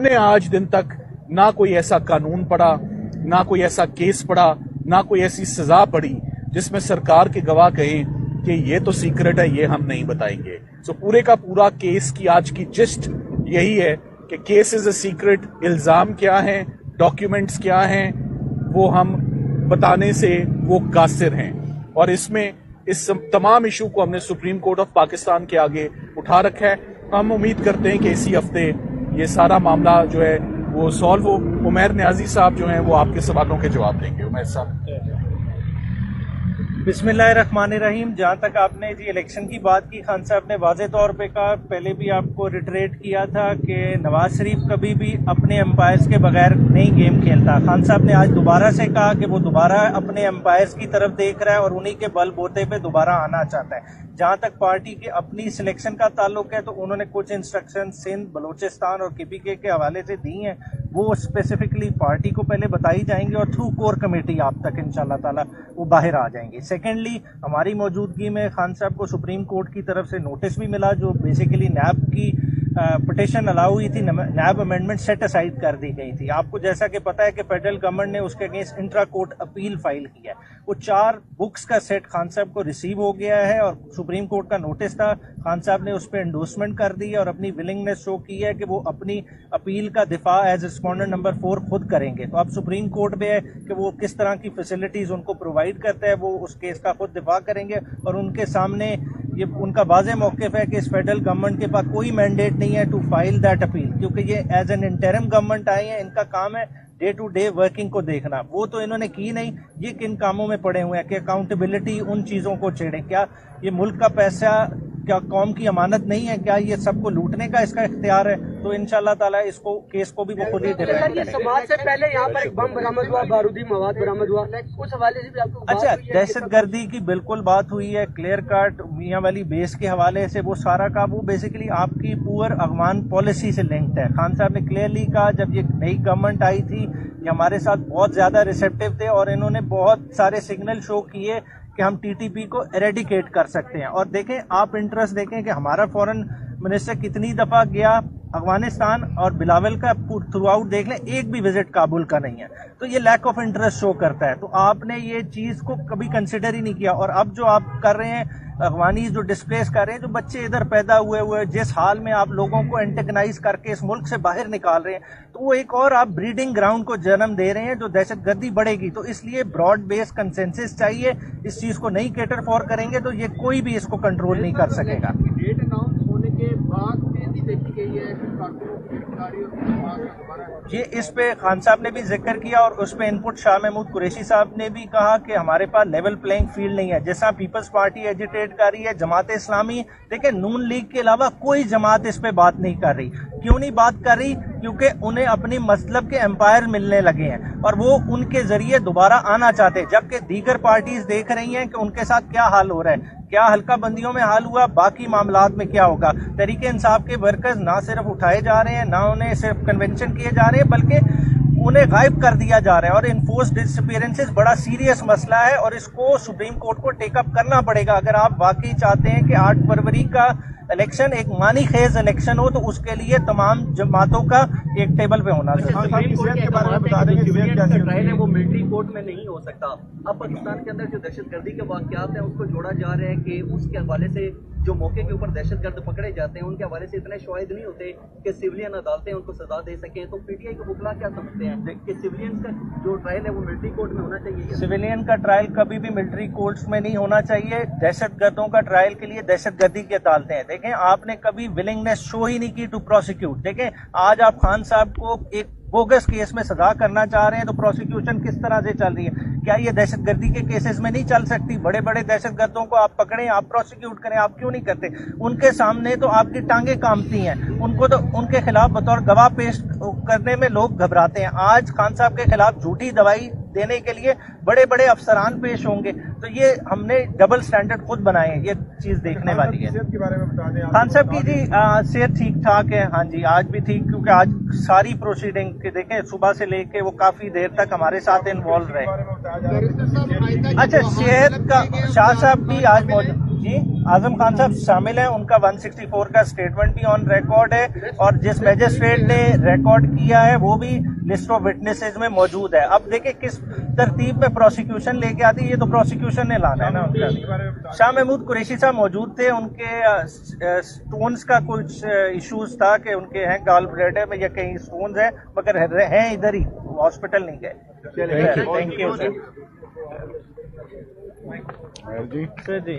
ने आज दिन तक ना कोई ऐसा कानून पढ़ा, ना कोई ऐसा केस पढ़ा, ना कोई ऐसी सजा पड़ी जिसमें सरकार के गवाह कहें कि ये तो सीक्रेट है, ये हम नहीं बताएंगे। सो पूरे का पूरा केस की आज की जिस्ट यही है कि केस इज अ सीक्रेट, इल्जाम क्या हैं, डॉक्यूमेंट्स क्या हैं, वो हम बताने से वो कासिर हैं। और इसमें इस तमाम इशू को हमने सुप्रीम कोर्ट ऑफ पाकिस्तान के आगे उठा रखा है। हम उम्मीद करते हैं कि इसी हफ्ते ये सारा मामला जो है वो सॉल्व हो। उमैर न्याजी साहब जो हैं वो आपके सवालों के जवाब देंगे। उमैर साहब। बिस्मिल्लाहिर्रहमानिर्रहीम। जहाँ तक आपने जी इलेक्शन की बात की, खान साहब ने वाज़े तौर पे कहा, पहले भी आपको रिटरेट किया था कि नवाज शरीफ कभी भी अपने एम्पायर्स के बगैर नहीं गेम खेलता। खान साहब ने आज दोबारा से कहा कि वो दोबारा अपने एम्पायर्स की तरफ देख रहा है और उन्हीं के बल बोते पे दोबारा आना चाहता है। जहाँ तक पार्टी की अपनी सिलेक्शन का ताल्लुक है तो उन्होंने कुछ इंस्ट्रक्शन सिंध, बलूचिस्तान और KPK के हवाले से दी हैं, वो स्पेसिफिकली पार्टी को पहले बताई जाएंगी और थ्रू कोर कमेटी आप तक इंशाल्लाह ताला वो बाहर आ जाएंगी। सेकेंडली, हमारी मौजूदगी में खान साहब को सुप्रीम कोर्ट की तरफ से नोटिस भी मिला जो बेसिकली नैब की पिटिशन अलाउ हुई थी, नैब अमेंडमेंट सेट असाइड कर दी गई थी। आपको जैसा कि पता है कि फेडरल गवर्नमेंट ने उसके against intra court appeal file की है। वो 4 बुक्स का सेट खान साहब को रिसीव हो गया है और सुप्रीम कोर्ट का नोटिस था, खान साहब ने उस पर एंडोर्समेंट कर दी है और अपनी विलिंगनेस शो की है कि वो अपनी अपील का दिफा एज रिस्पोंडेंट नंबर 4 खुद करेंगे। तो अब सुप्रीम कोर्ट पे है कि वो किस तरह की फैसिलिटीज उनको प्रोवाइड करता है, वो उस केस का खुद दिफा करेंगे। और उनके सामने ये उनका वाज़ेह मौक़िफ़ है कि इस फेडरल गवर्नमेंट के पास कोई मैंडेट नहीं है टू फाइल दैट अपील, क्योंकि ये एज एन इंटरिम गवर्नमेंट आई है, इनका काम है डे टू डे वर्किंग को देखना। वो तो इन्होंने की नहीं। ये किन कामों में पड़े हुए हैं कि अकाउंटेबिलिटी उन चीज़ों को छेड़ें। क्या ये मुल्क का पैसा क्या कौम की अमानत नहीं है? क्या ये सबको लूटने का इसका इख्तियार है? तो इंशाल्लाह ताला इसको केस को भी वो खुद ही डिफेंड करेंगे। समाज से पहले यहाँ पर एक बम बरामद हुआ, बारूदी मवाद बरामद हुआ, उस हवाले से भी आपको अच्छा, दहशतगर्दी की बिल्कुल बात हुई है। क्लियर कट मियां वाली बेस के हवाले से वो सारा का वो बेसिकली आपकी पुअर अगवान पॉलिसी से लिंक्ड है। खान साहब ने क्लियरली कहा जब ये नई गवर्नमेंट आई थी ये हमारे साथ बहुत ज्यादा रिसेप्टिव थे और इन्होंने बहुत सारे सिग्नल शो किए कि हम TTP को एरेडिकेट कर सकते हैं। और देखें, आप इंटरेस्ट देखें कि हमारा फॉरेन मिनिस्टर कितनी दफा गया अफगानिस्तान और बिलावल का थ्रू आउट देख लें, एक भी विजिट काबुल का नहीं है। तो ये लैक ऑफ इंटरेस्ट शो करता है। तो आपने ये चीज को कभी कंसिडर ही नहीं किया। और अब जो आप कर रहे हैं, अफगानी जो डिस्प्लेस कर रहे हैं, जो बच्चे इधर पैदा हुए जिस हाल में आप लोगों को एंटेगनाइज करके इस मुल्क से बाहर निकाल रहे हैं, तो वो एक और आप ब्रीडिंग ग्राउंड को जन्म दे रहे हैं जो दहशतगर्दी बढ़ेगी। तो इसलिए ब्रॉड बेस्ड कंसेंसस चाहिए। इस चीज को नहीं कैटर फॉर करेंगे तो ये कोई भी इसको कंट्रोल नहीं कर सकेगा। डेट अनाउंस होने के बाद तेजी देखी गई है ये इस पे खान साहब ने भी जिक्र किया और उस पे इनपुट शाह महमूद कुरैशी साहब ने भी कहा कि हमारे पास लेवल प्लेइंग फील्ड नहीं है। जैसा पीपल्स पार्टी एजिटेट कर रही है, जमात इस्लामी, देखिए नून लीग के अलावा कोई जमात इस पे बात नहीं कर रही। क्यों नहीं बात कर रही? क्योंकि उन्हें अपनी मतलब के एम्पायर मिलने लगे हैं और वो उनके जरिए दोबारा आना चाहते हैं, जबकि दीगर पार्टीज देख रही हैं कि उनके साथ क्या हाल हो रहा है। क्या हल्का बंदियों में हाल हुआ, बाकी मामलात में क्या होगा। तहरीक इंसाफ के वर्कर्स ना सिर्फ उठाए जा रहे हैं, ना उन्हें सिर्फ कन्वेंशन किए जा रहे हैं, बल्कि उन्हें गायब कर दिया जा रहा है। और इन्फोर्स डिसअपीयरेंसेस बड़ा सीरियस मसला है और इसको सुप्रीम कोर्ट को टेकअप करना पड़ेगा अगर आप वाकई चाहते हैं कि 8 फरवरी का इलेक्शन एक मानी खेज इलेक्शन हो। तो उसके लिए तमाम जमातों का एक टेबल पे होना चाहिए। ट्रायल है वो मिलिट्री कोर्ट में नहीं हो सकता। अब पाकिस्तान के अंदर जो दहशतगर्दी के वाकयात हैं उसको जोड़ा जा रहा है कि उसके हवाले से जो मौके के ऊपर दहशतगर्द पकड़े जाते हैं उनके हवाले से इतने शवाहिद नहीं होते कि सिविलियन अदालतें उनको सजा दे सकें। तो PTI के वकला क्या समझते हैं कि सिविलियन का जो ट्रायल है वो मिलिट्री कोर्ट में होना चाहिए? सिविलियन का ट्रायल कभी भी मिलिट्री कोर्ट्स में नहीं होना चाहिए। दहशतगर्दों का ट्रायल के लिए दहशतगर्दी की अदालतें हैं। देखें, आपने कभी विलिंगनेस शो ही नहीं की टू प्रोसिक्यूट। देखें, आज आप खान साहब को एक बोगस केस में सजा करना चाह रहे हैं तो प्रोसिक्यूशन किस तरह से चल रही है? क्या ये दहशतगर्दी के केसेस में नहीं चल सकती? बड़े बड़े दहशतगर्दों को आप पकड़ें, आप प्रोसिक्यूट करें, आप क्यों नहीं करते? उनके सामने तो आपकी टांगे कांपती हैं, उनको तो उनके खिलाफ बतौर गवाह पेश करने में लोग घबराते हैं। आज खान साहब के खिलाफ झूठी दवाई देने के लिए बड़े बड़े अफसरान पेश होंगे। तो ये हमने डबल स्टैंडर्ड खुद बनाए हैं, ये चीज देखने वाली है। सेहत के बारे में बता दें। खान साहब की जी सेहत ठीक ठाक है। हाँ जी, आज भी ठीक, क्योंकि आज सारी प्रोसीडिंग के देखें सुबह से लेके वो काफी देर तक हमारे साथ इन्वॉल्व रहे। अच्छा, सेहत का शाह साहब भी आज मौजूद जी आजम खान साहब शामिल हैं, उनका 164 का स्टेटमेंट भी ऑन रिकॉर्ड है और जिस मैजिस्ट्रेट ने रिकॉर्ड किया है वो भी लिस्ट ऑफ विटनेसेस में मौजूद है। अब देखिए किस तरतीब में प्रोसिक्यूशन लेके आती है, ये तो प्रोसिक्यूशन ने लाना है ना उनका। शाह महमूद कुरैशी साहब मौजूद थे, उनके स्टोन्स का कुछ इश्यूज था कि उनके हैं गाल ब्लैडर में या कहीं स्टोन्स हैं, मगर हैं इधर ही, हॉस्पिटल नहीं गए। Thank you sir. जी सर जी